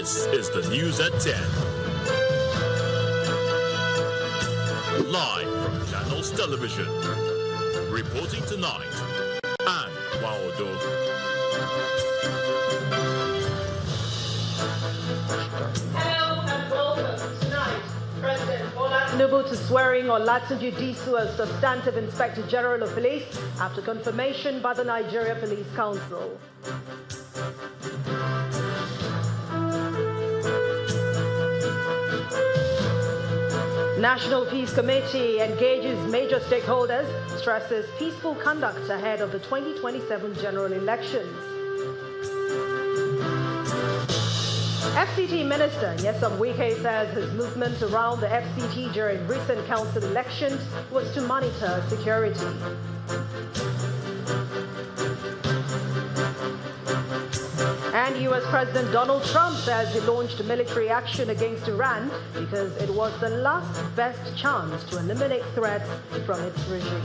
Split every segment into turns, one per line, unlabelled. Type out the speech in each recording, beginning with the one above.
This is the News at 10. Live from Channels Television. Reporting tonight, Anne Waodo.
Hello and welcome. Tonight, President Bola Tinubu to swearing Olatunji Disu as substantive Inspector General of Police after confirmation by the Nigeria Police Council. National Peace Committee engages major stakeholders, stresses peaceful conduct ahead of the 2027 general elections. FCT Minister Nyesom Wike says his movement around the FCT during recent council elections was to monitor security. And U.S. President Donald Trump says he launched military action against Iran because it was the last best chance to eliminate threats from its regime.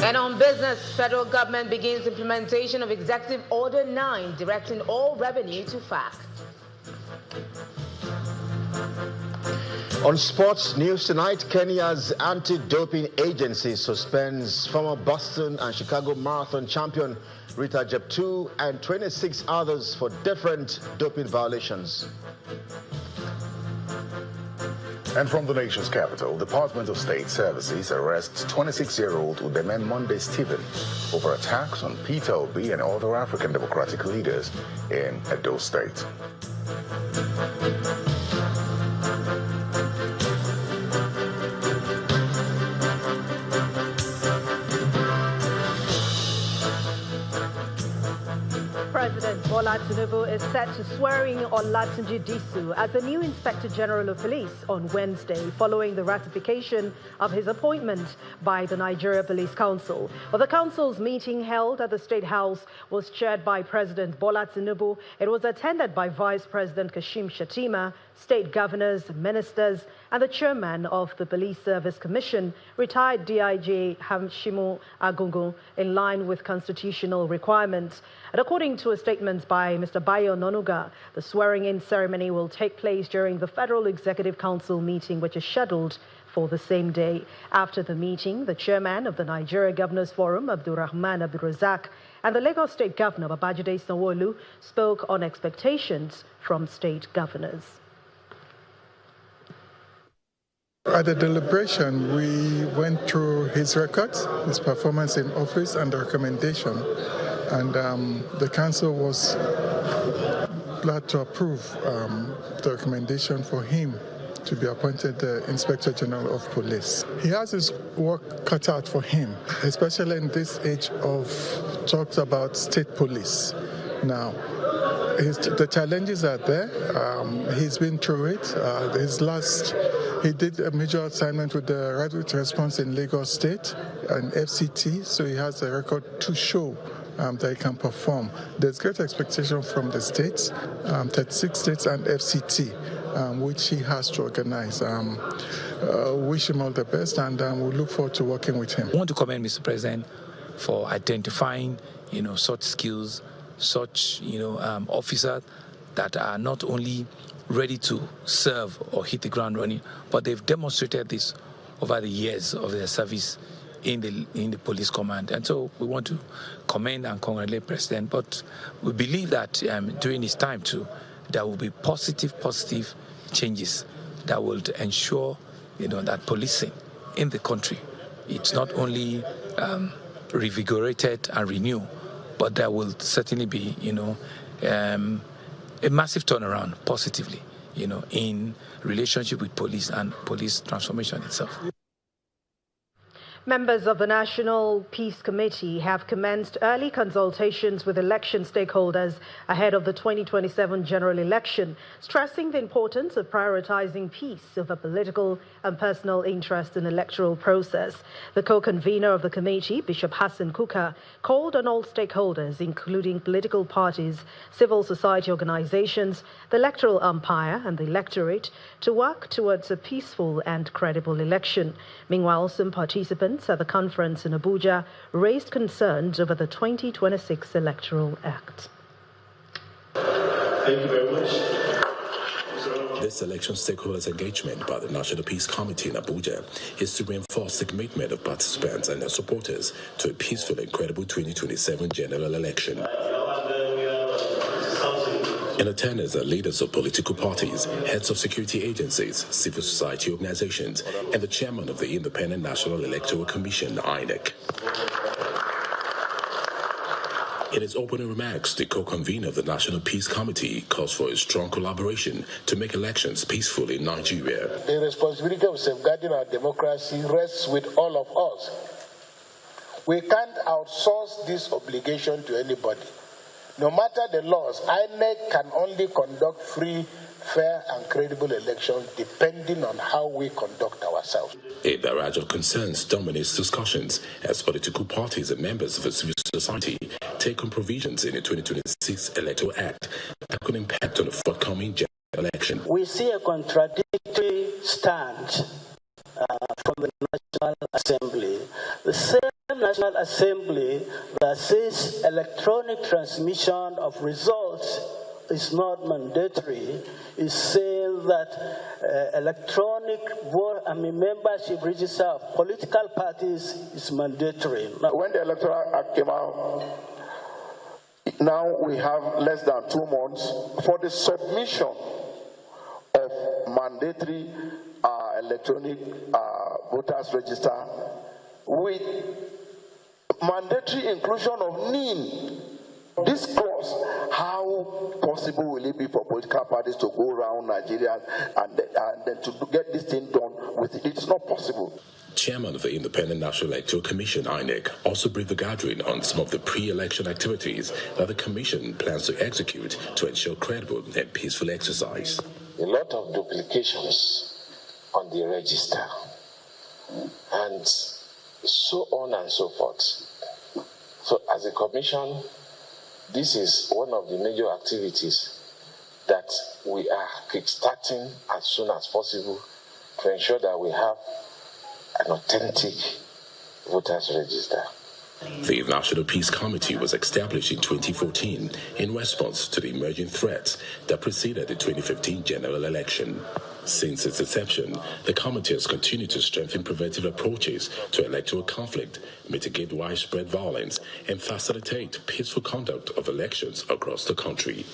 And on business, federal government begins implementation of Executive Order 9, directing all revenue to FAC.
On sports news tonight, Kenya's anti-doping agency suspends former Boston and Chicago marathon champion Rita Jeptu and 26 others for different doping violations.
And from the nation's capital, Department of State Services arrests 26-year-old Udeme Monday Stephen over attacks on Peter Obi and other African Democratic leaders in Edo State.
President Bola Tinubu is set to swearing Olatunji Disu as the new Inspector General of Police on Wednesday, following the ratification of his appointment by the Nigeria Police Council. Well, the council's meeting held at the State House was chaired by President Bola Tinubu. It was attended by Vice President Kashim Shettima, state governors, ministers, and the chairman of the Police Service Commission, retired DIJ Hamshimu Agungu, in line with constitutional requirements. And according to a statement by Mr. Bayo Nonuga, the swearing-in ceremony will take place during the Federal Executive Council meeting, which is scheduled for the same day. After the meeting, the chairman of the Nigeria Governors Forum, Abdurrahman Abdurrazak, and the Lagos State Governor, Babajide Sanwo-Olu, spoke on expectations from state governors.
At the deliberation, we went through his records, his performance in office, and the recommendation. And the council was glad to approve the recommendation for him to be appointed the Inspector General of Police. He has his work cut out for him, especially in this age of talks about state police. Now, the challenges are there. He's been through it. He did a major assignment with the Rapid Response in Lagos State and FCT, so he has a record to show that he can perform. There's great expectation from the states, 36 states and FCT, which he has to organize. Wish him all the best, and we look forward to working with him.
I want to commend Mr. President for identifying, such skills, such, officers that are not only ready to serve or hit the ground running, but they've demonstrated this over the years of their service in the police command. And so we want to commend and congratulate President, but we believe that during his time too, there will be positive changes that will ensure, that policing in the country, it's not only revigorated and renewed, but there will certainly be, a massive turnaround positively, in relationship with police and police transformation itself.
Members of the National Peace Committee have commenced early consultations with election stakeholders ahead of the 2027 general election, stressing the importance of prioritizing peace over political and personal interest in the electoral process. The co-convener of the committee, Bishop Hassan Kuka, called on all stakeholders, including political parties, civil society organizations, the electoral umpire and the electorate, to work towards a peaceful and credible election. Meanwhile, some participants respondents at the conference in Abuja raised concerns over the 2026 Electoral Act.
Thank you very much.
This election stakeholders engagement by the National Peace Committee in Abuja is to reinforce the commitment of participants and their supporters to a peaceful and credible 2027 general election. In attendance are leaders of political parties, heads of security agencies, civil society organizations, and the chairman of the Independent National Electoral Commission, INEC. In his opening remarks, the co-convener of the National Peace Committee calls for a strong collaboration to make elections peaceful in Nigeria.
The responsibility of safeguarding our democracy rests with all of us. We can't outsource this obligation to anybody. No matter the laws, INEC can only conduct free, fair and credible elections depending on how we conduct ourselves.
A barrage of concerns dominates discussions as political parties and members of civil society take on provisions in the 2026 Electoral Act that could impact on the forthcoming general election.
We see a contradictory stand from the National Assembly. The same National Assembly that says electronic transmission of results is not mandatory is saying that electronic membership register of political parties is mandatory.
Now, when the Electoral Act came out, now we have less than 2 months for the submission of mandatory electronic voters register with mandatory inclusion of NIN. This clause, how possible will it be for political parties to go around Nigeria and then to get this thing done with it? It's not possible.
Chairman of the Independent National Electoral Commission, INEC, also briefed the gathering on some of the pre-election activities that the Commission plans to execute to ensure credible and peaceful exercise.
A lot of duplications on the register and so on and so forth. So as a Commission, this is one of the major activities that we are kickstarting as soon as possible to ensure that we have an authentic voters register.
The National Peace Committee was established in 2014 in response to the emerging threats that preceded the 2015 general election. Since its inception, the committee has continued to strengthen preventive approaches to electoral conflict, mitigate widespread violence, and facilitate peaceful conduct of elections across the country.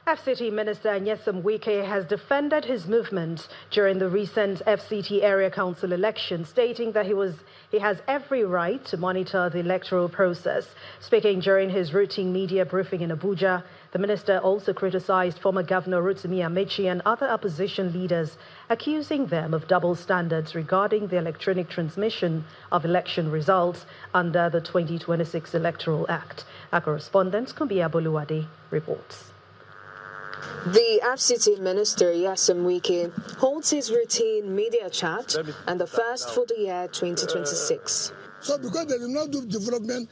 FCT Minister Nyesom Wike has defended his movement during the recent FCT Area Council election, stating that he has every right to monitor the electoral process. Speaking during his routine media briefing in Abuja, the minister also criticized former Governor Rotimi Amechi and other opposition leaders, accusing them of double standards regarding the electronic transmission of election results under the 2026 Electoral Act. Our correspondent, Kumbi Aboluwade, reports.
The FCT Minister, Nyesom Wike, holds his routine media chat and the first for the year 2026.
So because they did not do development...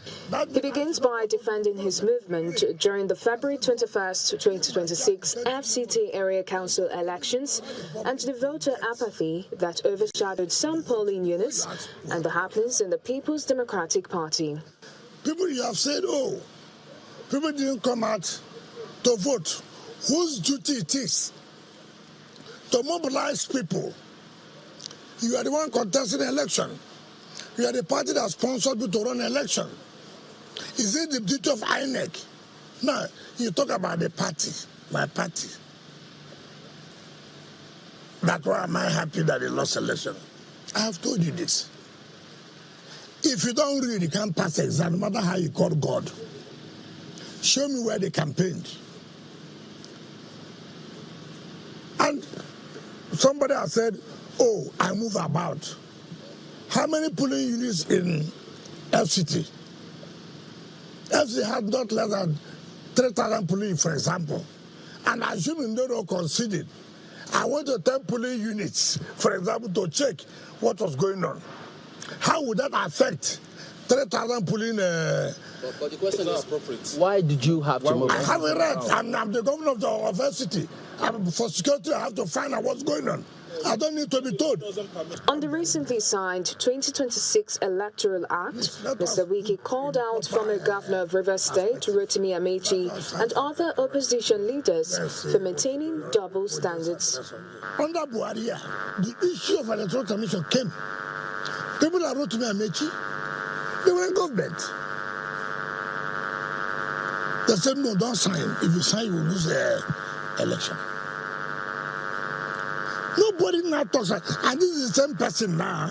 He begins by defending his movement during the February 21st, 2026 FCT Area Council elections and the voter apathy that overshadowed some polling units and the happenings in the People's Democratic Party.
People you have said, people didn't come out to vote. Whose duty it is to mobilize people? You are the one contesting the election. You are the party that sponsored you to run an election. Is it the duty of INEC? No, you talk about the party, my party. That's why am I happy that they lost election. I have told you this. If you don't read, you can't pass the exam, no matter how you call God. Show me where they campaigned. And somebody has said, I move about. How many polling units in FCT? FCT has not less than 3,000 polling, for example. And assuming they don't concede it, I went to 10 polling units, for example, to check what was going on. How would that affect 3,000 polling?
But the question is appropriate.
Why did you have to move?
I have a right. I'm the governor of FCT. For security, I have to find out what's going on. I don't need to be told.
On the recently signed 2026 Electoral Act, Mr. Wike called out former Governor of Rivers State, Rotimi Amechi, and other opposition leaders for maintaining double standards.
Under Buhari, the issue of electoral commission came. People like Rotimi Amechi, they were in government. They said, no, don't sign. If you sign, you will lose the election. Nobody now talks. And this is the same person now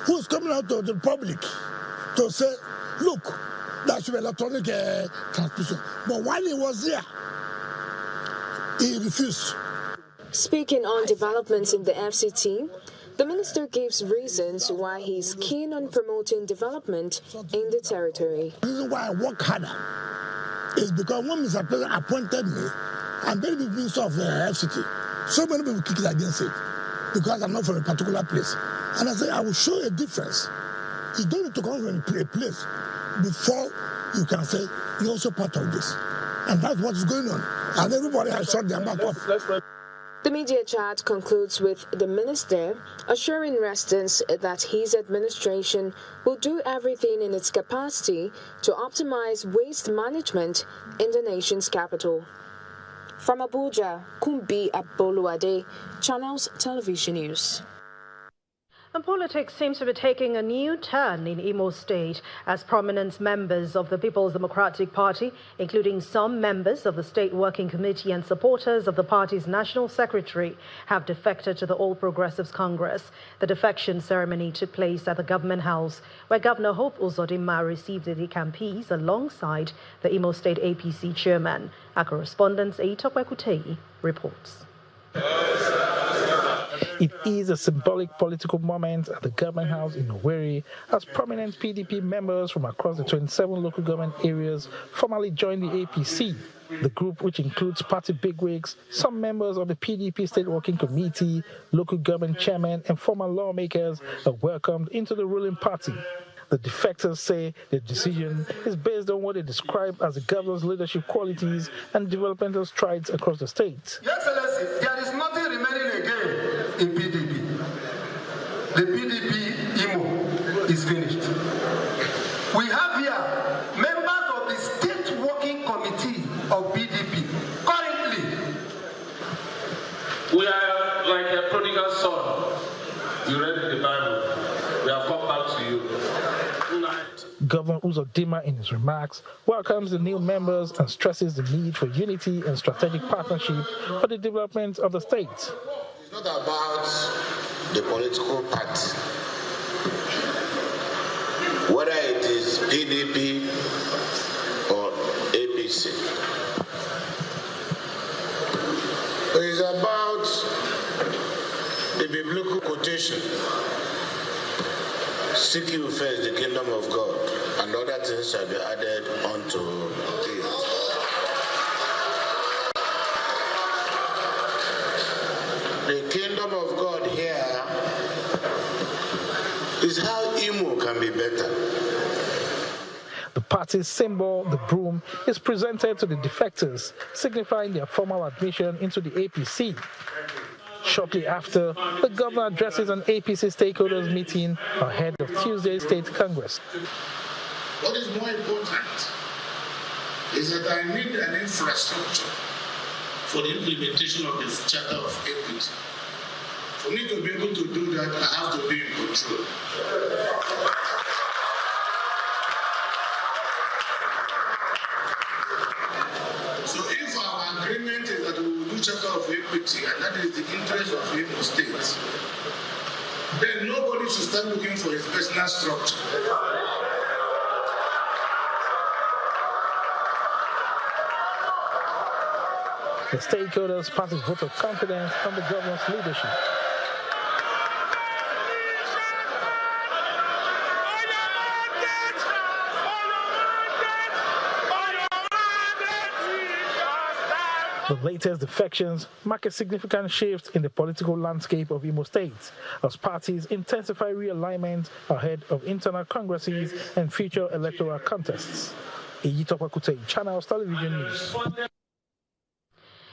who is coming out to the public to say, look, that should be electronic transmission. But while he was there, he refused.
Speaking on developments in the FCT, the minister gives reasons why he's keen on promoting development in the territory.
The reason why I work harder is because when Mr. President appointed me, I'm very big minister of FCT. So many people kick it against it because I'm not from a particular place. And I say, I will show a difference. You don't need to come from a place before you can say, you're also part of this. And that's what's going on. And everybody has shut their mouth off.
The media chat concludes with the minister assuring residents that his administration will do everything in its capacity to optimize waste management in the nation's capital. From Abuja, Kumbi Aboluade, Channels Television News.
And politics seems to be taking a new turn in Imo State as prominent members of the People's Democratic Party, including some members of the State Working Committee and supporters of the party's National Secretary, have defected to the All Progressives Congress. The defection ceremony took place at the Government House, where Governor Hope Uzodinma received the campees alongside the Imo State APC chairman. Our correspondent Eitokwe Kutei reports.
It is a symbolic political moment at the Government House in Owerri as prominent PDP members from across the 27 local government areas formally joined the APC. The group, which includes party bigwigs, some members of the PDP State Working Committee, local government chairmen, and former lawmakers, are welcomed into the ruling party. The defectors say the decision is based on what they describe as the governor's leadership qualities and developmental strides across the state.
Your Excellency, there is nothing remaining again in PDP. The PDP Imo is finished. We have here members of the State Working Committee of PDP. Currently, we are like a prodigal son. You read the Bible. We have come back to you.
Governor Uzodinma, in his remarks, welcomes the new members and stresses the need for unity and strategic partnership for the development of the state.
It's not about the political party, whether it is PDP or APC. It is about the biblical quotation. Seek you first the kingdom of God, and other things shall be added unto it. The kingdom of God here is how Imo can be better.
The party's symbol, the broom, is presented to the defectors, signifying their formal admission into the APC. Shortly after, the governor addresses an APC stakeholders meeting ahead of Tuesday's State Congress.
What is more important is that I need an infrastructure for the implementation of the Charter of Equity. For me to be able to do that, I have to be in control. So if our agreement is that we will do Charter of Equity, and that is the interest of Imo State, then nobody should start looking for his personal structure.
The stakeholders passed a vote of confidence on the governor's leadership. The latest defections mark a significant shift in the political landscape of Imo State as parties intensify realignment ahead of internal congresses and future electoral contests. Eitokwe Kutei, Channels Television News.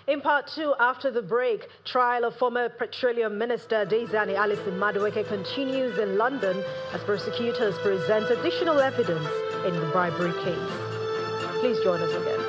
In part two, after the break, trial of former Petroleum Minister Diezani Alison Madueke continues in London as prosecutors present additional evidence in the bribery case. Please join us again.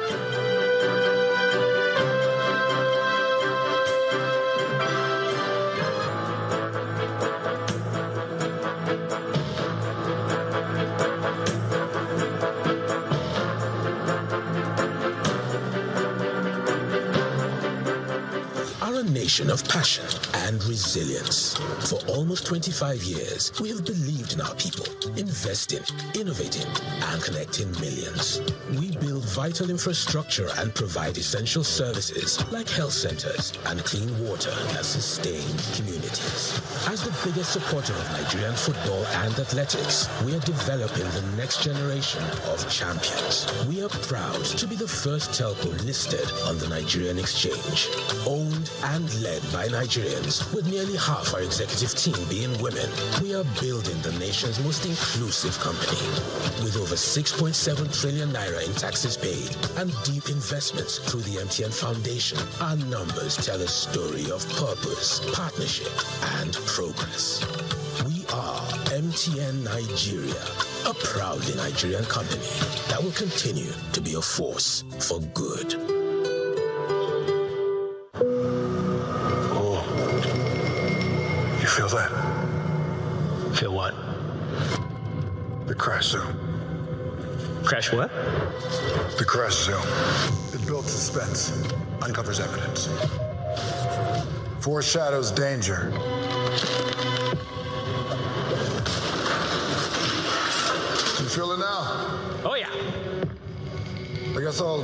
Nation of passion and resilience. For almost 25 years, we have believed in our people, investing, innovating, and connecting millions. We build vital infrastructure and provide essential services like health centers and clean water that sustain communities. As the biggest supporter of Nigerian football and athletics, we are developing the next generation of champions. We are proud to be the first telco listed on the Nigerian exchange, owned and led by Nigerians, with nearly half our executive team being women. We are building the nation's most inclusive company. With over 6.7 trillion naira in taxes paid and deep investments through the MTN Foundation, our numbers tell a story of purpose, partnership, and progress. We are MTN Nigeria, a proudly Nigerian company that will continue to be a force for good.
Feel that?
Feel what?
The crash zone.
Crash what?
The crash zone. It builds suspense, uncovers evidence, foreshadows danger. You feel it now?
Oh, yeah.
I guess I'll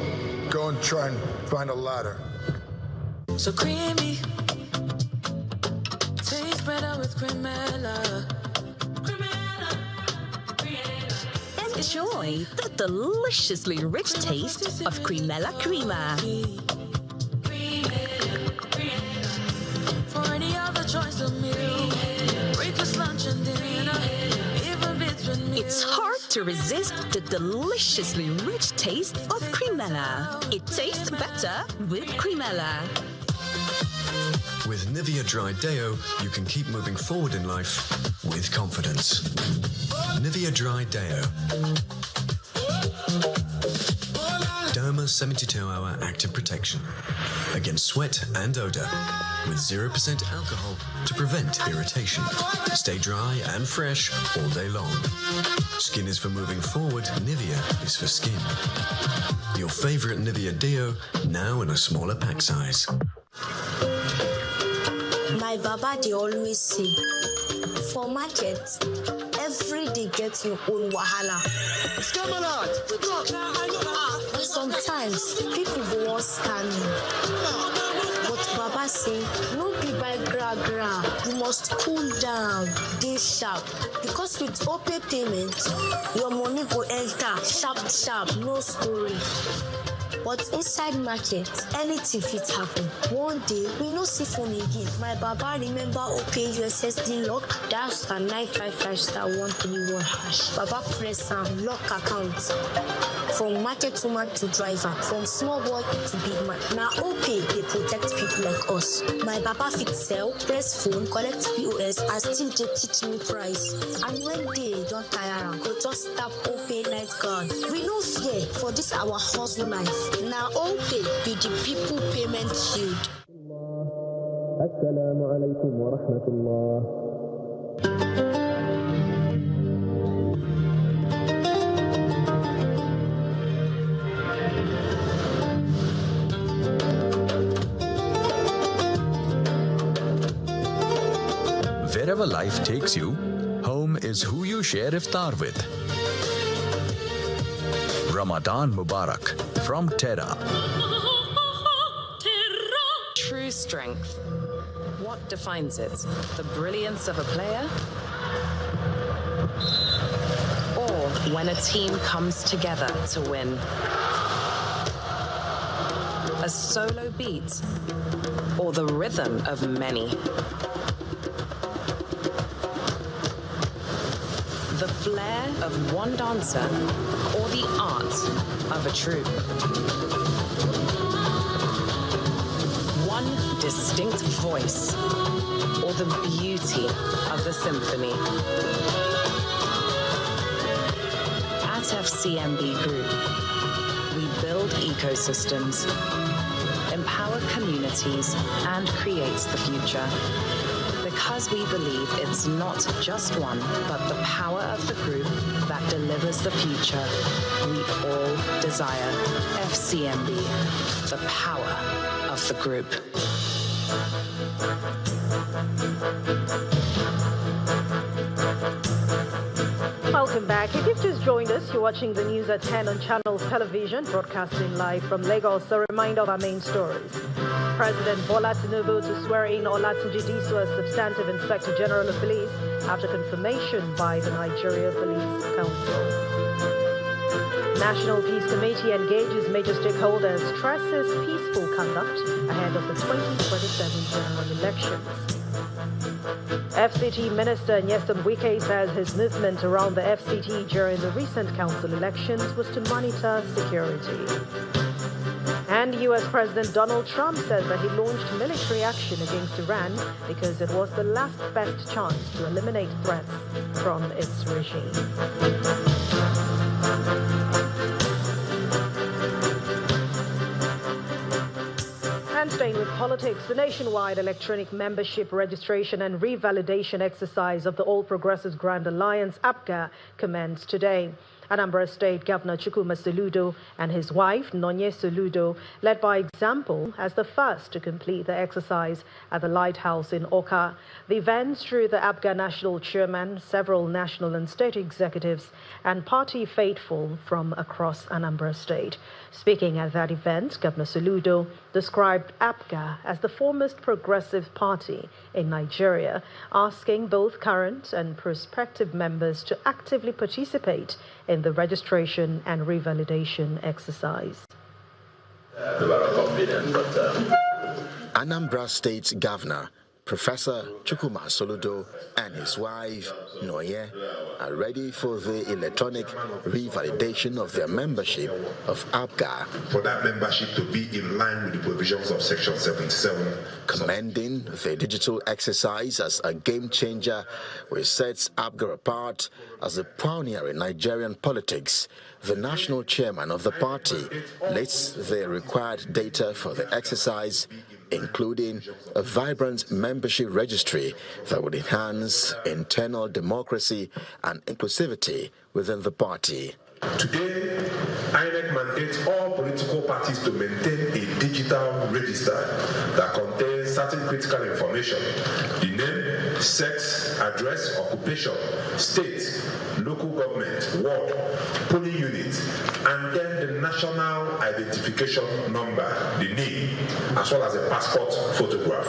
go and try and find a ladder.
So creamy. Better with cremella.
Enjoy the deliciously rich taste of Cremella Crema.
For any other choice of meal, breakfast, lunch, and dinner, even between meals.
It's hard to resist the deliciously rich taste of Cremella. It tastes better with Cremella.
With Nivea Dry Deo, you can keep moving forward in life with confidence. Nivea Dry Deo. Derma 72-hour active protection against sweat and odor with 0% alcohol to prevent irritation. Stay dry and fresh all day long. Skin is for moving forward, Nivea is for skin. Your favorite Nivea Deo, now in a smaller pack size.
My baba, they always say, for market, every day gets your own wahala. Sometimes people go on scanning, but baba say, no be by gra. You must cool down, dey sharp, because with OPay payment, your money go enter sharp, no story. But inside market, anything fit happen. One day, we no see phone again. My baba remember OPay USSD lock, dial *955*131#. Baba press and lock account. From market woman to driver, from small boy to big man. Now OPay, they protect people like us. My baba fit sell, press phone, collect POS, and still they teach me price. And when they don't tire, go just tap OPay night guard. We no fear for this our hustle life. Now OPay be the people payment shield.
Assalamu alaikum wa rahmatullah.
Wherever life takes you, home is who you share iftar with. Ramadan Mubarak from Terra.
True strength. What defines it? The brilliance of a player? Or when a team comes together to win? A solo beat? Or the rhythm of many? The flair of one dancer or the art of a troupe? distinct voice or the beauty of the symphony. At FCMB Group, we build ecosystems, empower communities, and create the future. Because we believe it's not just one, but the power of the group that delivers the future we all desire. FCMB, the power of the group.
Welcome back. If you've just joined us, you're watching the news at 10 on Channels Television, broadcasting live from Lagos. A reminder of our main stories. President Bola Tinubu to swear in Olatunji Disu as Substantive Inspector General of Police after confirmation by the Nigeria Police Council. National Peace Committee engages major stakeholders, stresses peaceful conduct ahead of the 2027 general elections. FCT Minister Nyesom Wike says his movement around the FCT during the recent council elections was to monitor security. And U.S. President Donald Trump says that he launched military action against Iran because it was the last best chance to eliminate threats from its regime. And staying with politics, the nationwide electronic membership registration and revalidation exercise of the All Progressives Grand Alliance, APGA, commenced today. Anambra State Governor Chukwuma Soludo and his wife, Nonye Soludo, led by example as the first to complete the exercise at the Lighthouse in Oka. The event drew the APGA National Chairman, several national and state executives, and party faithful from across Anambra State. Speaking at that event, Governor Soludo described APGA as the foremost progressive party in Nigeria, asking both current and prospective members to actively participate in the registration and revalidation exercise.
Anambra State Governor Professor Chukwuma Soludo and his wife, Noye, are ready for the electronic revalidation of their membership of APGA.
For that membership to be in line with the provisions of Section 77.
Commending the digital exercise as a game changer, which sets APGA apart as a pioneer in Nigerian politics, the national chairman of the party lists the required data for the exercise, including a vibrant membership registry that would enhance internal democracy and inclusivity within the party.
Today, INEC mandates all political parties to maintain a digital register that contains certain critical information: the name, sex, address, occupation, state, local government, ward, polling unit, and then the national identification number, the name, as well as a passport photograph.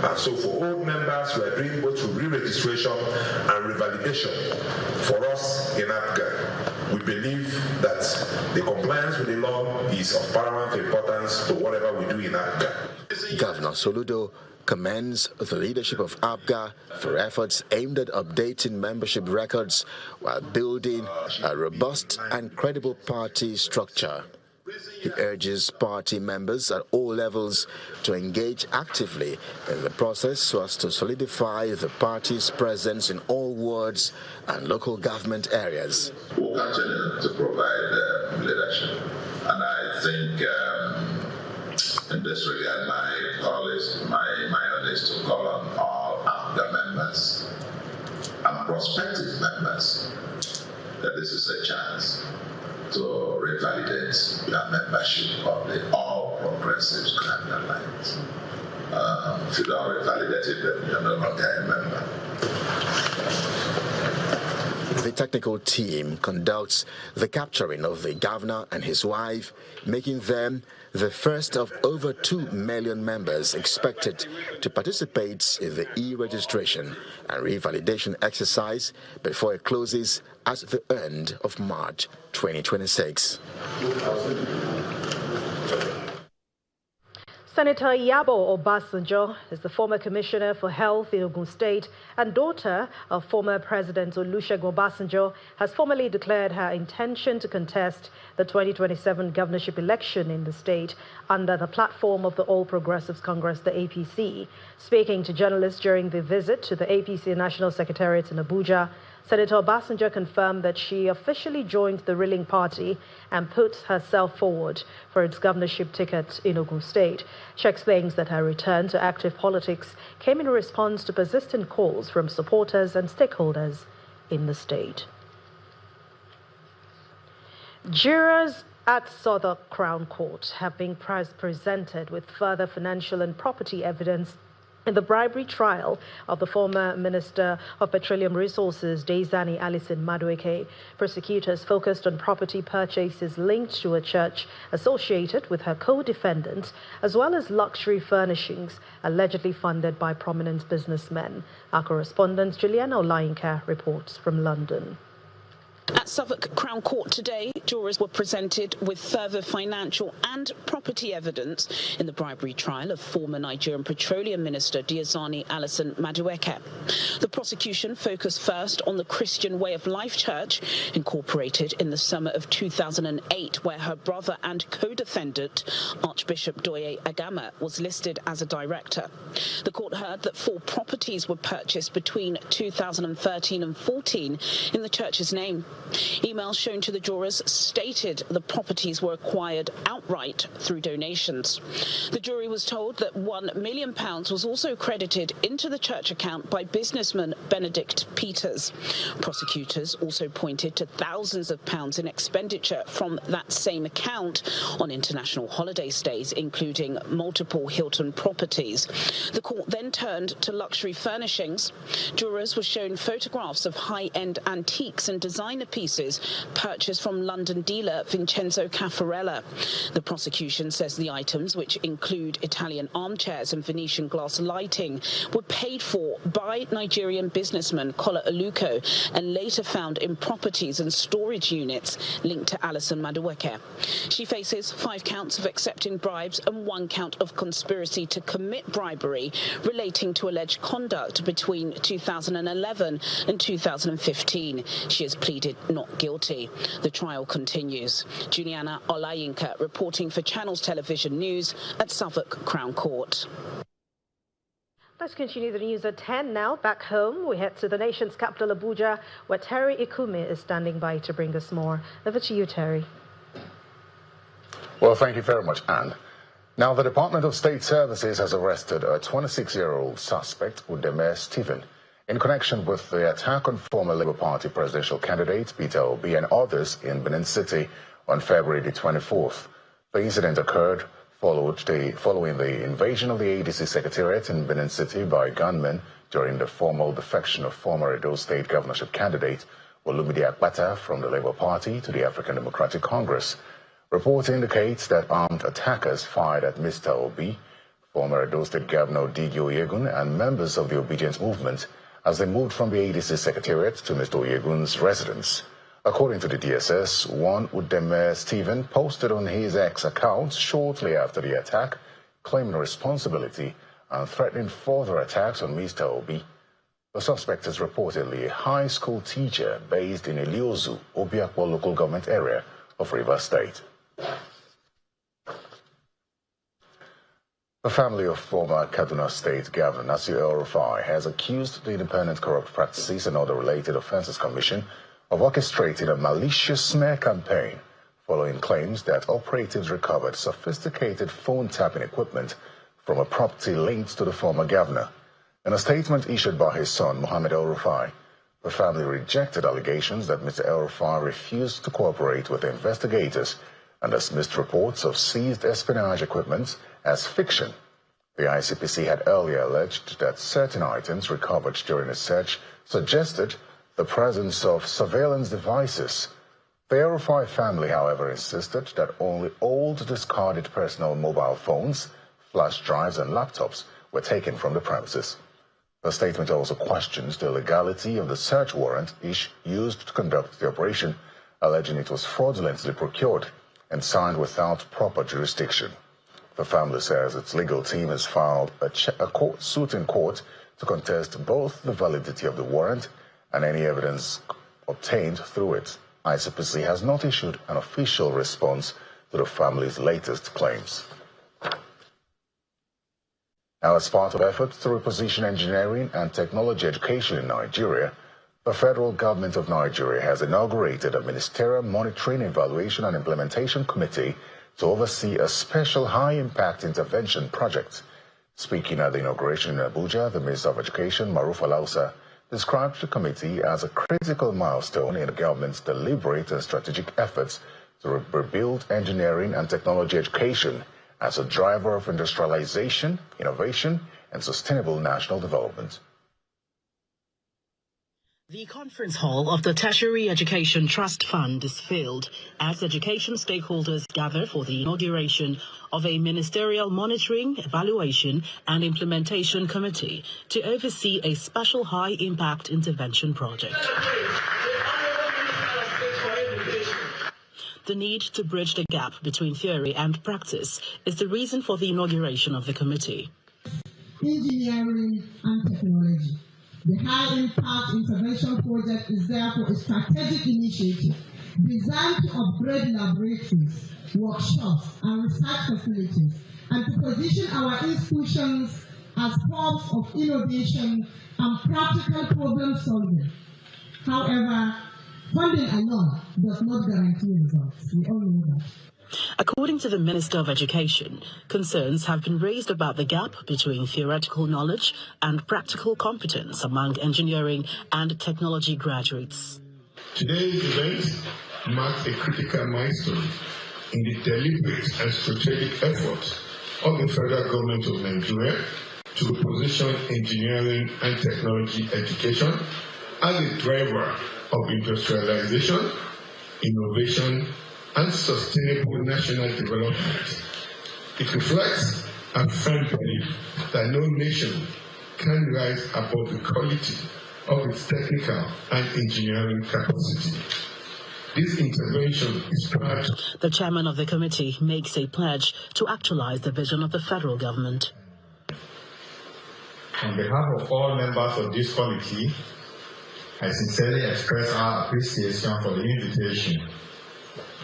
And so for old members, we are doing both re-registration and revalidation. For us in APGA, we believe that the compliance with the law is of paramount importance to whatever we do in APGA.
Governor Soludo commends the leadership of APGA for efforts aimed at updating membership records while building a robust and credible party structure. He urges party members at all levels to engage actively in the process so as to solidify the party's presence in all wards and local government areas.
We'll continue to provide leadership, and I think in this regard, my call is to call on all APGA members and prospective members that this is a chance to revalidate your membership of the All Progressives Grand Alliance. If you don't revalidate it, then you're no longer a member.
The technical team conducts the capturing of the governor and his wife, making them the first of over 2 million members expected to participate in the e-registration and revalidation exercise before it closes at the end of March 2026.
Senator Yabo Obasanjo is the former Commissioner for Health in Ogun State and daughter of former President Olusegun Obasanjo, has formally declared her intention to contest the 2027 governorship election in the state under the platform of the All Progressives Congress, the APC. Speaking to journalists during the visit to the APC National Secretariat in Abuja, Senator Obasanjo confirmed that she officially joined the ruling party and put herself forward for its governorship ticket in Ogun State. She explains that her return to active politics came in response to persistent calls from supporters and stakeholders in the state. Jurors at Southwark Crown Court have been presented with further financial and property evidence in the bribery trial of the former Minister of Petroleum Resources, Diezani Alison Madueke. Prosecutors focused on property purchases linked to a church associated with her co-defendants, as well as luxury furnishings allegedly funded by prominent businessmen. Our correspondent Juliana Olayinka reports from London.
At Southwark Crown Court today, jurors were presented with further financial and property evidence in the bribery trial of former Nigerian Petroleum Minister Diezani Alison Madueke. The prosecution focused first on the Christian Way of Life Church, incorporated in the summer of 2008, where her brother and co-defendant, Archbishop Doye Agama, was listed as a director. The court heard that 4 properties were purchased between 2013 and 14 in the church's name. Emails shown to the jurors stated the properties were acquired outright through donations. The jury was told that £1 million was also credited into the church account by businessman Benedict Peters. Prosecutors also pointed to thousands of pounds in expenditure from that same account on international holiday stays, including multiple Hilton properties. The court then turned to luxury furnishings. Jurors were shown photographs of high-end antiques and designer pieces purchased from London dealer Vincenzo Caffarella. The prosecution says the items, which include Italian armchairs and Venetian glass lighting, were paid for by Nigerian businessman Kola Aluko and later found in properties and storage units linked to Alison Madueke. She faces 5 counts of accepting bribes and 1 count of conspiracy to commit bribery relating to alleged conduct between 2011 and 2015. She has pleaded not guilty. The trial continues. Juliana Olayinka reporting for Channels Television News at Southwark Crown Court.
Let's continue the news at 10 now. Back home, we head to the nation's capital, Abuja, where Terry Ikume is standing by to bring us more. Over to you, Terry.
Well, thank you very much, Anne. Now, the Department of State Services has arrested a 26-year-old suspect, Udeme Stephen, in connection with the attack on former Labour Party presidential candidate Peter Obi and others in Benin City on February the 24th. The incident occurred following the invasion of the ADC Secretariat in Benin City by gunmen during the formal defection of former Edo State governorship candidate Olumide Akpata from the Labour Party to the African Democratic Congress. Reports indicate that armed attackers fired at Mr. Obi, former Edo State Governor Digi Oyegun, and members of the Obedience Movement as they moved from the ADC Secretariat to Mr. Oyegun's residence. According to the DSS, one Udeme Stephen posted on his X account shortly after the attack, claiming responsibility and threatening further attacks on Mr. Obi. The suspect is reportedly a high school teacher based in Iliozu, Obiakpo local government area of Rivers State. The family of former Kaduna State Governor Nasir El-Rufai has accused the Independent Corrupt Practices and Other Related Offences Commission of orchestrating a malicious smear campaign following claims that operatives recovered sophisticated phone tapping equipment from a property linked to the former governor. In a statement issued by his son, Mohammed El-Rufai, the family rejected allegations that Mr. El-Rufai refused to cooperate with the investigators and dismissed reports of seized espionage equipment as fiction. The ICPC had earlier alleged that certain items recovered during a search suggested the presence of surveillance devices. The El-Rufai family, however, insisted that only old discarded personal mobile phones, flash drives and laptops were taken from the premises. The statement also questions the legality of the search warrant used to conduct the operation, alleging it was fraudulently procured and signed without proper jurisdiction. The family says its legal team has filed a suit in court to contest both the validity of the warrant and any evidence obtained through it. ICPC has not issued an official response to the family's latest claims. Now, as part of efforts to reposition engineering and technology education in Nigeria, the federal government of Nigeria has inaugurated a ministerial monitoring, evaluation and implementation committee to oversee a special high-impact intervention project. Speaking at the inauguration in Abuja, the Minister of Education, Maruf Alausa, described the committee as a critical milestone in the government's deliberate and strategic efforts to rebuild engineering and technology education as a driver of industrialization, innovation, and sustainable national development.
The conference hall of the Tertiary Education Trust Fund is filled as education stakeholders gather for the inauguration of a ministerial monitoring, evaluation and implementation committee to oversee a special high-impact intervention project. The need to bridge the gap between theory and practice is the reason for the inauguration of the committee.
Engineering and technology. The high-impact intervention project is therefore a strategic initiative designed to upgrade laboratories, workshops, and research facilities, and to position our institutions as hubs of innovation and practical problem solving. However, funding alone does not guarantee results. We all know that.
According to the Minister of Education, concerns have been raised about the gap between theoretical knowledge and practical competence among engineering and technology graduates.
Today's event marks a critical milestone in the deliberate and strategic effort of the federal government of Nigeria to reposition engineering and technology education as a driver of industrialization, innovation, and sustainable national development. It reflects a firm belief that no nation can rise above the quality of its technical and engineering capacity. This intervention is part.
The chairman of the committee makes a pledge to actualize the vision of the federal government.
On behalf of all members of this committee, I sincerely express our appreciation for the invitation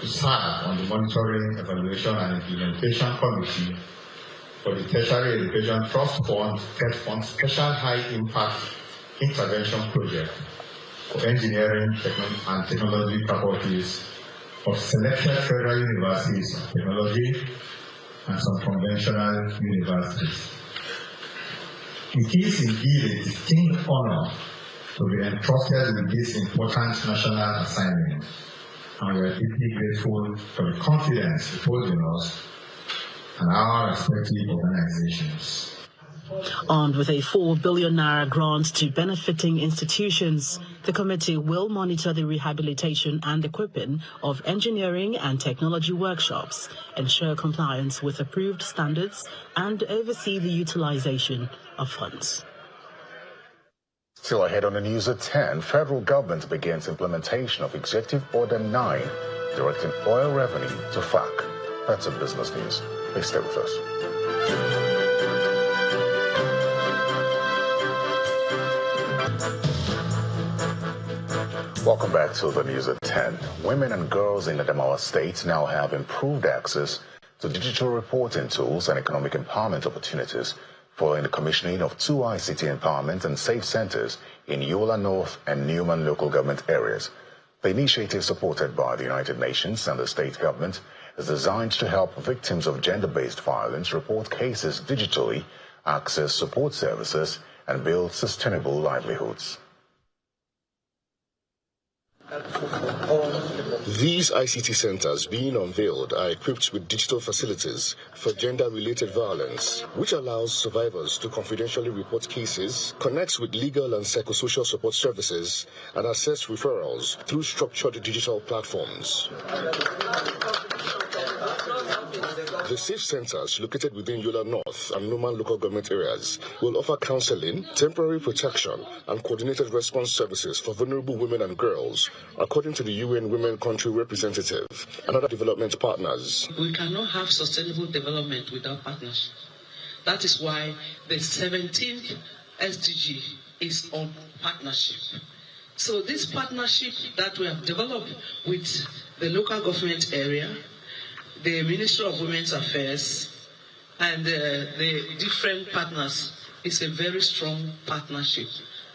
to serve on the Monitoring, Evaluation and Implementation Committee for the Tertiary Education Trust Fund Special High Impact Intervention Project for engineering and technology faculties of selected federal universities of technology and some conventional universities. It is indeed a distinct honor to be entrusted with this important national assignment, and we are deeply grateful for the confidence reposed in us and our respective organizations.
Armed with a 4 billion naira grant to benefiting institutions, the committee will monitor the rehabilitation and equipping of engineering and technology workshops, ensure compliance with approved standards, and oversee the utilization of funds.
Still ahead on the news at 10, federal government begins implementation of Executive Order 9, directing oil revenue to FAC. That's in business news. Please stay with us. Welcome back to the news at 10. Women and girls in Adamawa State now have improved access to digital reporting tools and economic empowerment opportunities following the commissioning of 2 ICT empowerment and safe centers in Yola North and Newman local government areas. The initiative, supported by the United Nations and the state government, is designed to help victims of gender-based violence report cases digitally, access support services, and build sustainable livelihoods.
These ICT centers being unveiled are equipped with digital facilities for gender-related violence, which allows survivors to confidentially report cases, connect with legal and psychosocial support services, and access referrals through structured digital platforms. The safe centers located within Yola North and Numan local government areas will offer counseling, temporary protection, and coordinated response services for vulnerable women and girls, according to the UN Women Country Representative and other development partners.
We cannot have sustainable development without partnership. That is why the 17th SDG is on partnership. So this partnership that we have developed with the local government area, the Ministry of Women's Affairs, and the different partners is a very strong partnership,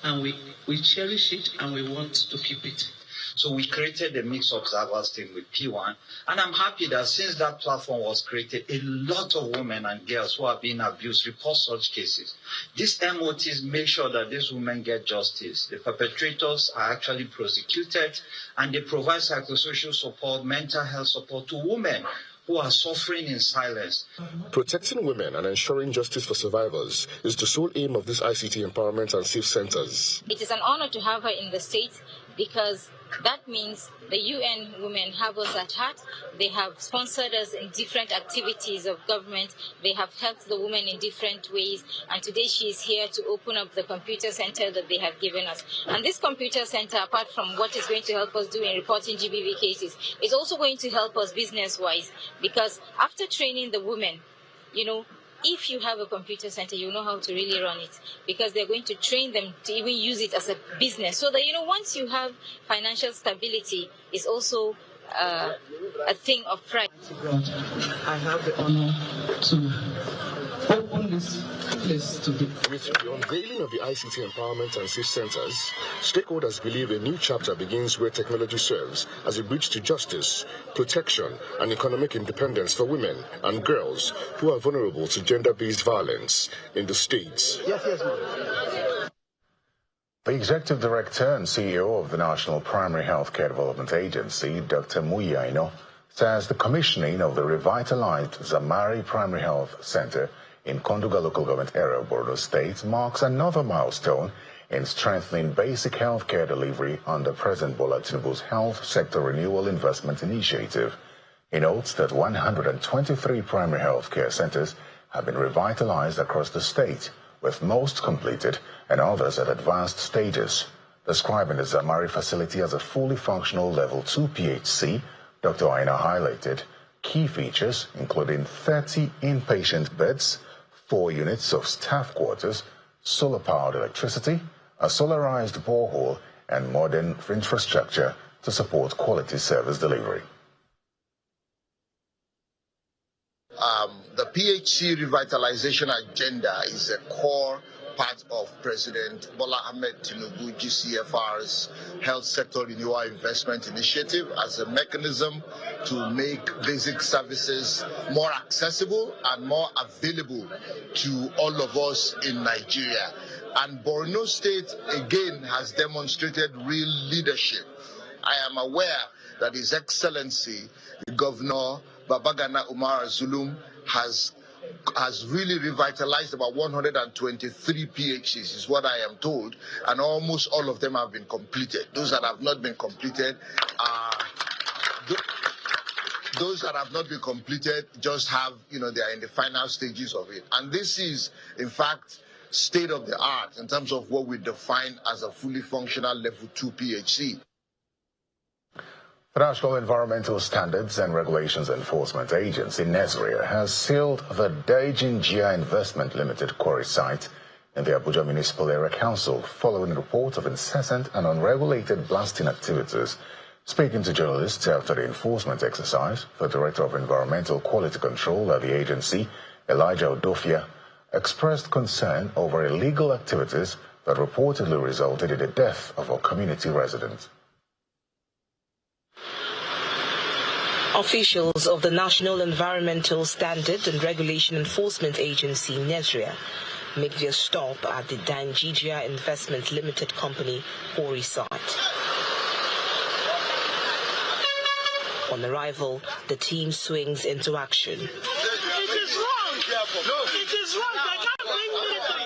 and we cherish it and we want to keep it.
So we created a mixed observers team with P1, and I'm happy that since that platform was created, a lot of women and girls who are being abused report such cases. These MOTs make sure that these women get justice. The perpetrators are actually prosecuted, and they provide psychosocial support, mental health support to women who are suffering in silence.
Protecting women and ensuring justice for survivors is the sole aim of this ICT empowerment and safe centers.
It is an honor to have her in the state because that means the UN women have us at heart. They have sponsored us in different activities of government. They have helped the women in different ways. And today she is here to open up the computer center that they have given us. And this computer center, apart from what is going to help us do in reporting GBV cases, is also going to help us business-wise. Because after training the women, if you have a computer center, you know how to really run it, because they're going to train them to even use it as a business. So that, once you have financial stability, it's also a thing of pride.
I have the honor to open this place today.
With the unveiling of the ICT empowerment and safe centers, stakeholders believe a new chapter begins where technology serves as a bridge to justice, protection, and economic independence for women and girls who are vulnerable to gender-based violence in the states.
Yes, ma'am.
The Executive Director and CEO of the National Primary Healthcare Development Agency, Dr. Muyaino, says the commissioning of the revitalized Zamari Primary Health Center in Konduga local government area of Borno State marks another milestone in strengthening basic healthcare delivery under President Bola Tinubu's Health Sector Renewal Investment Initiative. He notes that 123 primary healthcare centers have been revitalized across the state, with most completed and others at advanced stages. Describing the Zamari facility as a fully functional Level 2 PHC, Dr. Aina highlighted key features including 30 inpatient beds, 4 units of staff quarters, solar-powered electricity, a solarized borehole, and modern infrastructure to support quality service delivery.
The PHC revitalization agenda is a core part of President Bola Ahmed Tinubu GCFR's Health Sector Renewal Investment Initiative as a mechanism to make basic services more accessible and more available to all of us in Nigeria. And Borno State, again, has demonstrated real leadership. I am aware that His Excellency, the Governor Babagana Umar Zulum, has really revitalized about 123 PHCs, is what I am told, and almost all of them have been completed. Those that have not been completed just have, they are in the final stages of it. And this is, in fact, state of the art in terms of what we define as a fully functional Level 2 PHC.
The National Environmental Standards and Regulations Enforcement Agency, NESRIA, has sealed the Diezani Investment Limited quarry site in the Abuja Municipal Area Council following reports of incessant and unregulated blasting activities. Speaking to journalists after the enforcement exercise, the Director of Environmental Quality Control at the agency, Elijah Odofia, expressed concern over illegal activities that reportedly resulted in the death of a community resident.
Officials of the National Environmental Standard and Regulation Enforcement Agency, NESRIA, make their stop at the Diezani Investment Limited Company quarry site. On arrival, the team swings into action.
It is wrong! It is wrong! They can't bring military!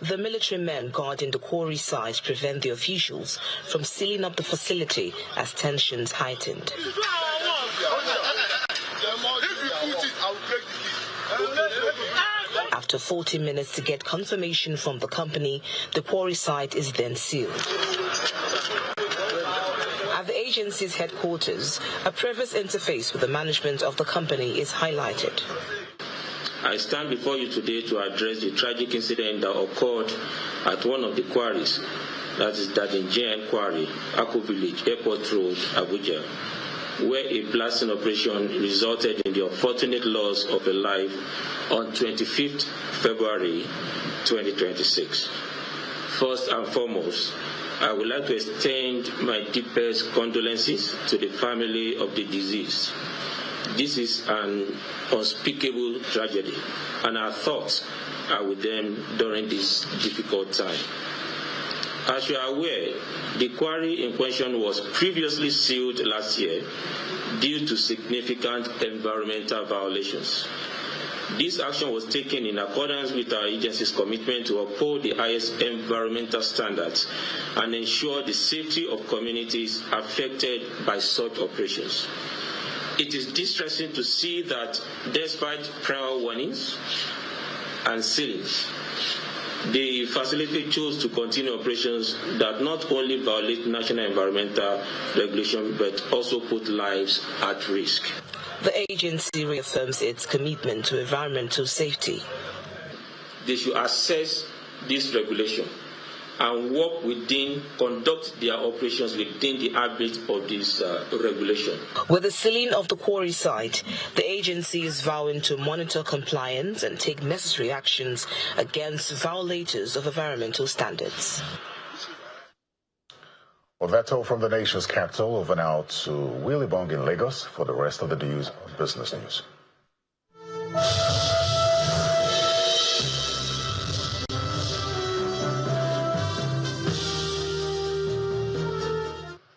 The military men guarding the quarry site prevent the officials from sealing up the facility as tensions heightened.
If
After 40 minutes to get confirmation from the company, the quarry site is then sealed. At the agency's headquarters, a previous interface with the management of the company is highlighted.
I stand before you today to address the tragic incident that occurred at one of the quarries, that is Diezani Quarry, Ako Village, Airport Road, Abuja, where a blasting operation resulted in the unfortunate loss of a life on 25th February 2026. First and foremost, I would like to extend my deepest condolences to the family of the deceased. This is an unspeakable tragedy, and our thoughts are with them during this difficult time. As you are aware, the quarry in question was previously sealed last year due to significant environmental violations. This action was taken in accordance with our agency's commitment to uphold the highest environmental standards and ensure the safety of communities affected by such operations. It is distressing to see that despite prior warnings and sealings, the facility chose to continue operations that not only violate national environmental regulation but also put lives at risk.
The agency reaffirms its commitment to environmental safety.
They should assess this regulation and conduct their operations within the ambit of this regulation.
With the sealing of the quarry site, the agency is vowing to monitor compliance and take necessary actions against violators of environmental standards.
Well, that's all from the nation's capital. Over now to Willie Bong in Lagos for the rest of the business news.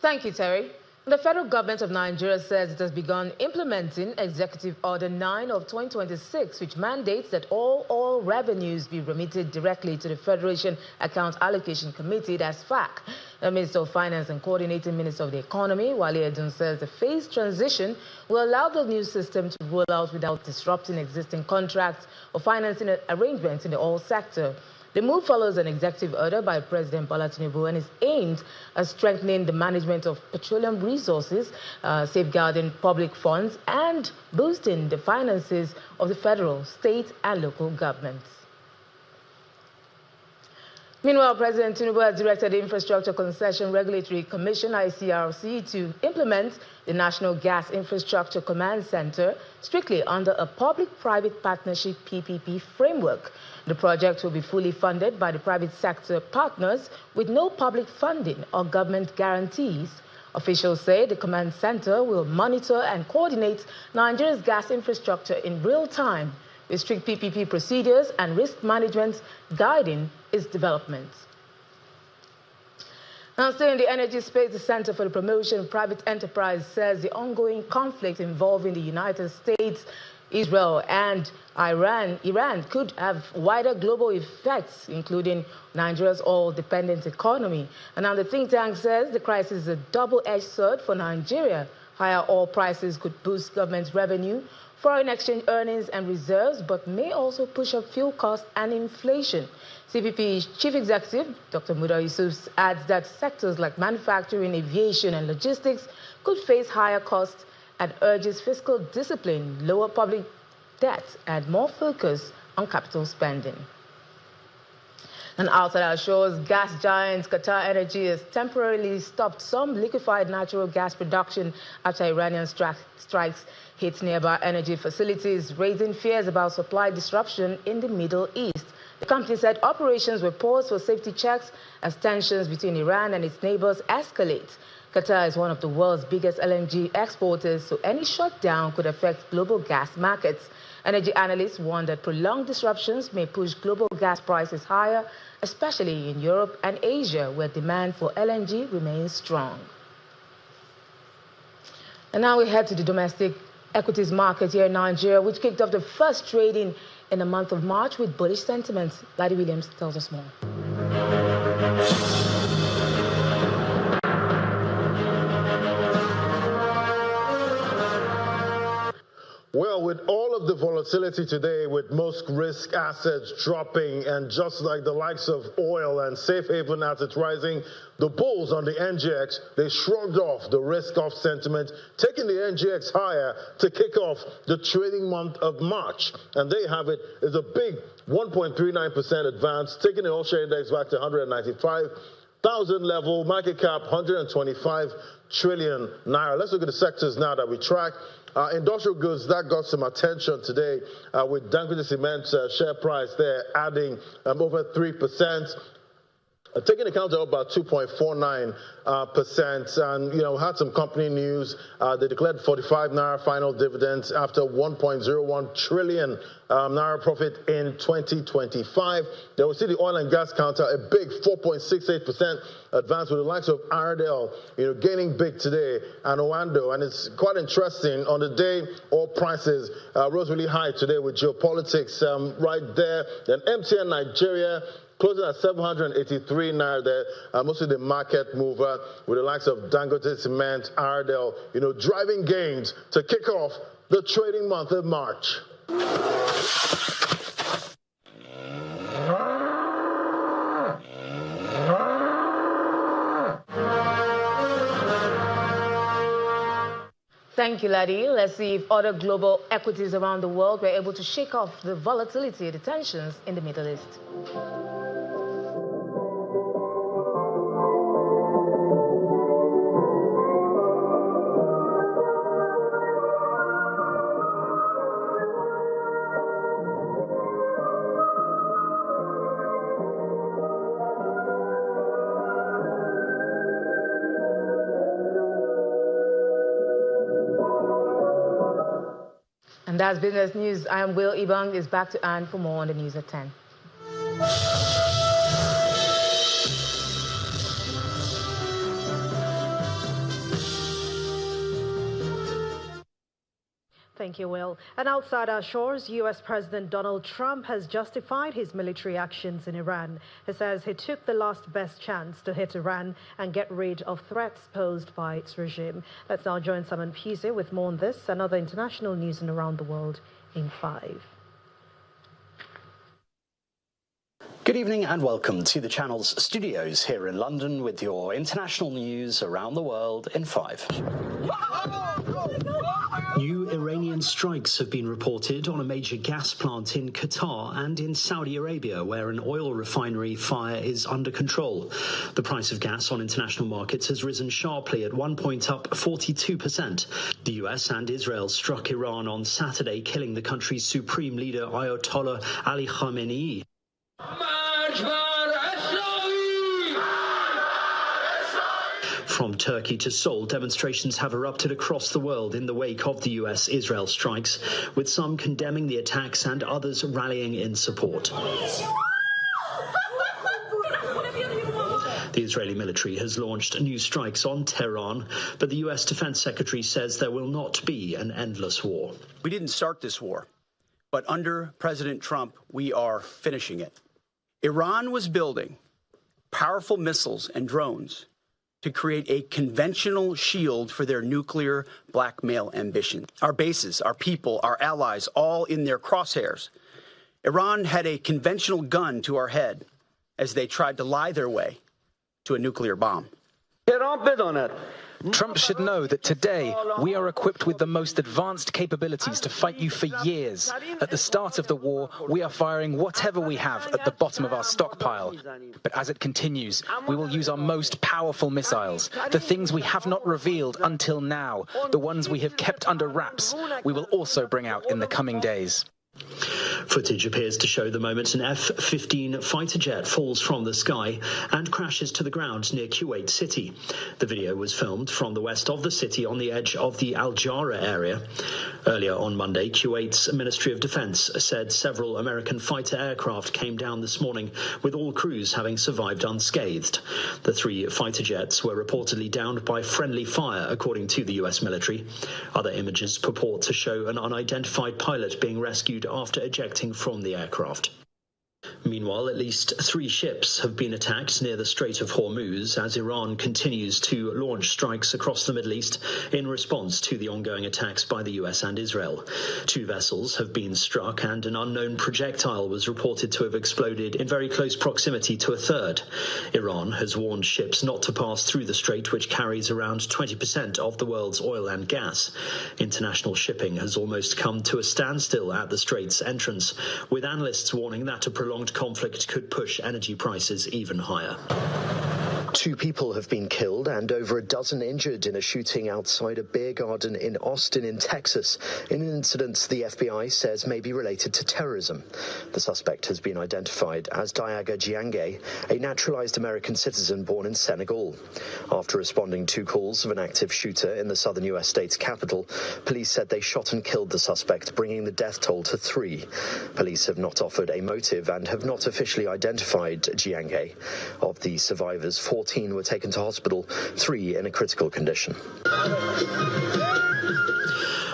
Thank you, Terry. The federal government of Nigeria says it has begun implementing Executive Order 9 of 2026, which mandates that all revenues be remitted directly to the Federation Account Allocation Committee, that's FAC. The Minister of Finance and Coordinating Minister of the Economy, Wale Edun, says the phased transition will allow the new system to roll out without disrupting existing contracts or financing arrangements in the oil sector. The move follows an executive order by President Bola Tinubu and is aimed at strengthening the management of petroleum resources, safeguarding public funds, and boosting the finances of the federal, state, and local governments. Meanwhile, President Tinubu has directed the Infrastructure Concession Regulatory Commission, ICRC, to implement the National Gas Infrastructure Command Center strictly under a public-private partnership PPP framework. The project will be fully funded by the private sector partners with no public funding or government guarantees. Officials say the command center will monitor and coordinate Nigeria's gas infrastructure in real time, with strict PPP procedures and risk management guiding its development. Now, still in the energy space, the Center for the Promotion of Private Enterprise says the ongoing conflict involving the United States, Israel, and Iran could have wider global effects, including Nigeria's oil-dependent economy. And now the think tank says the crisis is a double-edged sword for Nigeria. Higher oil prices could boost government revenue, foreign exchange earnings and reserves, but may also push up fuel costs and inflation. CPP's Chief Executive, Dr. Muda Yusuf, adds that sectors like manufacturing, aviation, and logistics could face higher costs and urges fiscal discipline, lower public debt, and more focus on capital spending. And outside our shores, gas giant Qatar Energy has temporarily stopped some liquefied natural gas production after Iranian strikes hit nearby energy facilities, raising fears about supply disruption in the Middle East. The company said operations were paused for safety checks as tensions between Iran and its neighbors escalate. Qatar is one of the world's biggest LNG exporters, so any shutdown could affect global gas markets. Energy analysts warn that prolonged disruptions may push global gas prices higher, especially in Europe and Asia, where demand for LNG remains strong. And now we head to the domestic equities market here in Nigeria, which kicked off the first trading in the month of March with bullish sentiments. Ladi Williams tells us more.
Well, with all of the volatility today, with most risk assets dropping, and just like the likes of oil and safe haven assets rising, the bulls on the NGX, they shrugged off the risk-off sentiment, taking the NGX higher to kick off the trading month of March. And there you have it. It's a big 1.39% advance, taking the all-share index back to 195,000 level, market cap 125 trillion naira. Let's look at the sectors now that we track. Industrial goods, that got some attention today with Dangote Cement's share price there adding over 3%. Taking account of about 2.49%, and had some company news. They declared 45 naira final dividends after 1.01 trillion naira profit in 2025. They will see the oil and gas counter a big 4.68% advance, with the likes of Ardell, gaining big today, and Owando. And it's quite interesting. On the day, oil prices rose really high today with geopolitics right there. Then MTN Nigeria closing at 783 naira there, mostly the market mover, with the likes of Dangote Cement, Ardell, driving gains to kick off the trading month of March.
Thank you, Ladi. Let's see if other global equities around the world were able to shake off the volatility, the tensions in the Middle East. And that's Business News. I am Will Ibang. Is back to Anne for more on the news at 10. Thank you, Will. And outside our shores, U.S. President Donald Trump has justified his military actions in Iran. He says he took the last best chance to hit Iran and get rid of threats posed by its regime. Let's now join Simon Puse with more on this and other international news and around the world in 5.
Good evening and welcome to the channel's studios here in London with your international news around the world in 5. New Iranian strikes have been reported on a major gas plant in Qatar and in Saudi Arabia, where an oil refinery fire is under control. The price of gas on international markets has risen sharply, at one point up 42%. The US and Israel struck Iran on Saturday, killing the country's supreme leader Ayatollah Ali Khamenei. From Turkey to Seoul, demonstrations have erupted across the world in the wake of the US-Israel strikes, with some condemning the attacks and others rallying in support. The Israeli military has launched new strikes on Tehran, but the US Defense Secretary says there will not be an endless war.
We didn't start this war, but under President Trump, we are finishing it. Iran was building powerful missiles and drones to create a conventional shield for their nuclear blackmail ambition. Our bases, our people, our allies, all in their crosshairs. Iran had a conventional gun to our head as they tried to lie their way to a nuclear bomb.
Trump should know that today we are equipped with the most advanced capabilities to fight you for years. At the start of the war, we are firing whatever we have at the bottom of our stockpile. But as it continues, we will use our most powerful missiles, the things we have not revealed until now, the ones we have kept under wraps, we will also bring out in the coming days.
Footage appears to show the moment an F-15 fighter jet falls from the sky and crashes to the ground near Kuwait City. The video was filmed from the west of the city on the edge of the Al Jara area. Earlier on Monday, Kuwait's Ministry of Defense said several American fighter aircraft came down this morning, with all crews having survived unscathed. The 3 fighter jets were reportedly downed by friendly fire, according to the US military. Other images purport to show an unidentified pilot being rescued after ejecting from the aircraft. Meanwhile, at least 3 ships have been attacked near the Strait of Hormuz as Iran continues to launch strikes across the Middle East in response to the ongoing attacks by the US and Israel. 2 vessels have been struck and an unknown projectile was reported to have exploded in very close proximity to a third. Iran has warned ships not to pass through the strait, which carries around 20% of the world's oil and gas. International shipping has almost come to a standstill at the strait's entrance, with analysts warning that a prolonged conflict could push energy prices even higher. 2 people have been killed and over a dozen injured in a shooting outside a beer garden in Austin in Texas, in an incident the FBI says may be related to terrorism. The suspect has been identified as Diaga Jiange, a naturalized American citizen born in Senegal. After responding to calls of an active shooter in the southern U.S. state's capital, police said they shot and killed the suspect, bringing the death toll to 3. Police have not offered a motive and have not officially identified Jiange. Of the survivors, 14 were taken to hospital, 3 in a critical condition.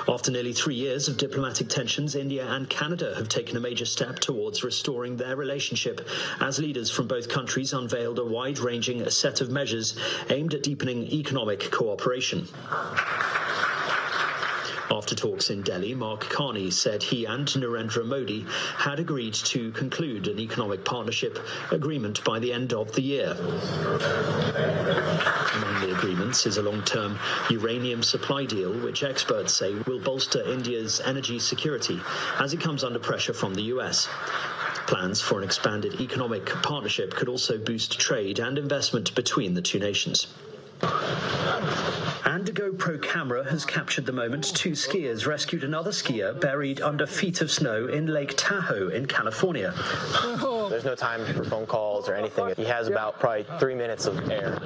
After nearly 3 years of diplomatic tensions, India and Canada have taken a major step towards restoring their relationship as leaders from both countries unveiled a wide-ranging set of measures aimed at deepening economic cooperation. After talks in Delhi, Mark Carney said he and Narendra Modi had agreed to conclude an economic partnership agreement by the end of the year. Among the agreements is a long-term uranium supply deal, which experts say will bolster India's energy security as it comes under pressure from the US. Plans for an expanded economic partnership could also boost trade and investment between the 2 nations. And a GoPro camera has captured the moment 2 skiers rescued another skier buried under feet of snow in Lake Tahoe in California.
There's no time for phone calls or anything. He has about probably 3 minutes of air.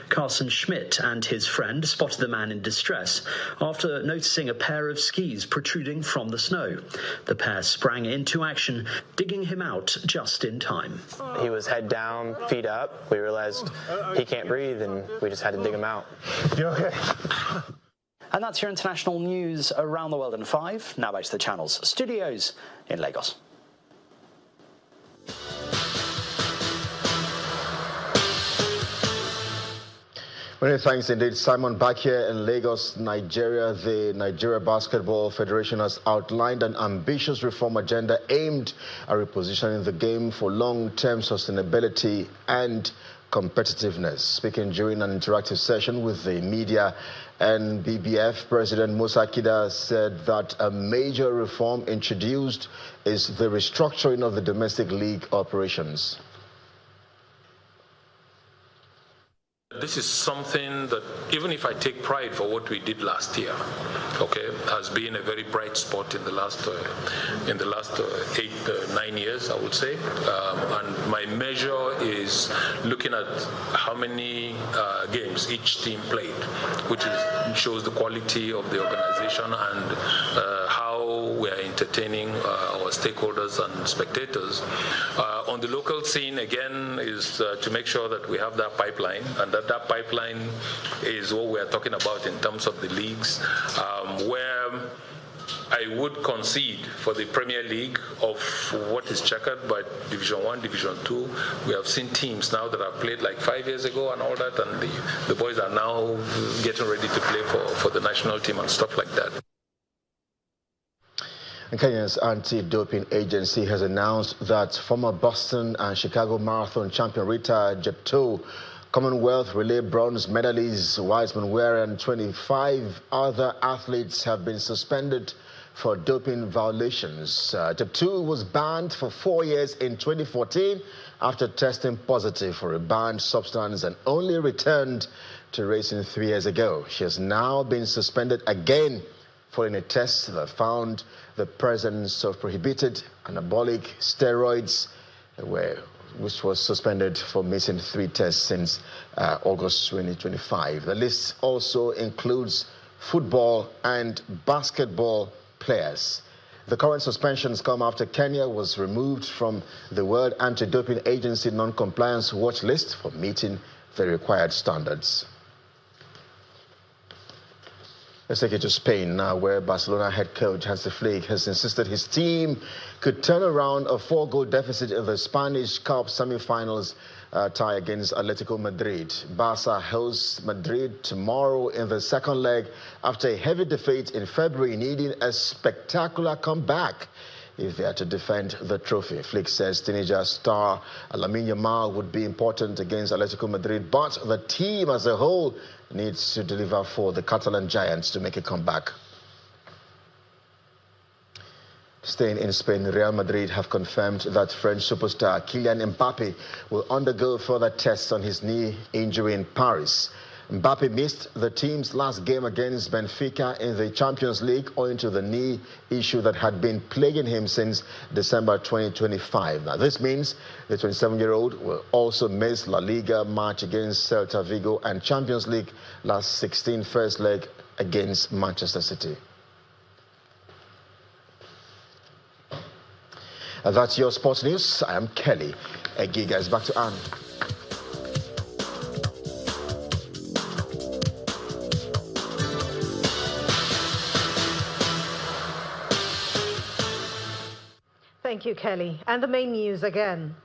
Carson Schmidt and his friend spotted the man in distress after noticing a pair of skis protruding from the snow. The pair sprang into action, digging him out just in time.
He was head down, feet up. We realized he can't breathe, and we just had to dig him out.
You okay?
And that's your international news around the world in 5. Now back to the channel's studios in Lagos.
Many thanks indeed, Simon. Back here in Lagos, Nigeria, the Nigeria Basketball Federation has outlined an ambitious reform agenda aimed at repositioning the game for long-term sustainability and competitiveness. Speaking during an interactive session with the media, NBBF President Musa Kida said that a major reform introduced is the restructuring of the domestic league operations.
This is something that, even if I take pride for what we did last year, has been a very bright spot in the last 8-9 years, I would say. And my measure is looking at how many games each team played, which shows the quality of the organization and how we are entertaining our stakeholders and spectators. On the local scene, again, is to make sure that we have that pipeline, and that pipeline is what we are talking about in terms of the leagues, where I would concede for the Premier League of what is checkered by Division 1, Division 2. We have seen teams now that have played like 5 years ago and all that, and the boys are now getting ready to play for the national team and stuff like that.
Kenya's anti-doping agency has announced that former Boston and Chicago Marathon champion Rita Jepto, Commonwealth relay bronze medalist Wiseman Ware, and 25 other athletes have been suspended for doping violations. Jepto was banned for 4 years in 2014 after testing positive for a banned substance and only returned to racing 3 years ago. She has now been suspended again following a test that found the presence of prohibited anabolic steroids, which was suspended for missing 3 tests since August 2025. The list also includes football and basketball players. The current suspensions come after Kenya was removed from the World Anti-Doping Agency non-compliance watch list for meeting the required standards. Let's take it to Spain now, where Barcelona head coach Hansi Flick has insisted his team could turn around a 4-goal deficit in the Spanish Cup semi-finals tie against Atletico Madrid. Barca hosts Madrid tomorrow in the second leg after a heavy defeat in February, needing a spectacular comeback if they are to defend the trophy. Flick says teenager star Lamine Yamal would be important against Atletico Madrid, but the team as a whole needs to deliver for the Catalan giants to make a comeback. Staying in Spain, Real Madrid have confirmed that French superstar Kylian Mbappe will undergo further tests on his knee injury in Paris. Mbappe missed the team's last game against Benfica in the Champions League owing to the knee issue that had been plaguing him since December 2025. Now, this means the 27-year-old will also miss La Liga match against Celta Vigo and Champions League last 16 first leg against Manchester City. And that's your sports news. I am Kelly. Giga is back to Anne.
Thank you, Kelly. And the main news again.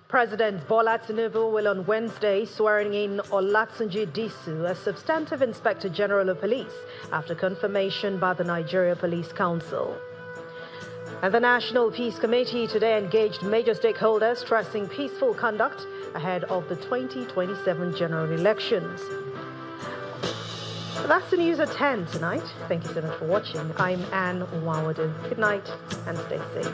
President Bola Tinubu will on Wednesday swearing in Olatunji Disu as Substantive Inspector General of Police after confirmation by the Nigeria Police Council. And the National Peace Committee today engaged major stakeholders stressing peaceful conduct ahead of the 2027 general elections. That's the news at 10 tonight. Thank you so much for watching. I'm Anne Nwawadu. Good night and stay safe.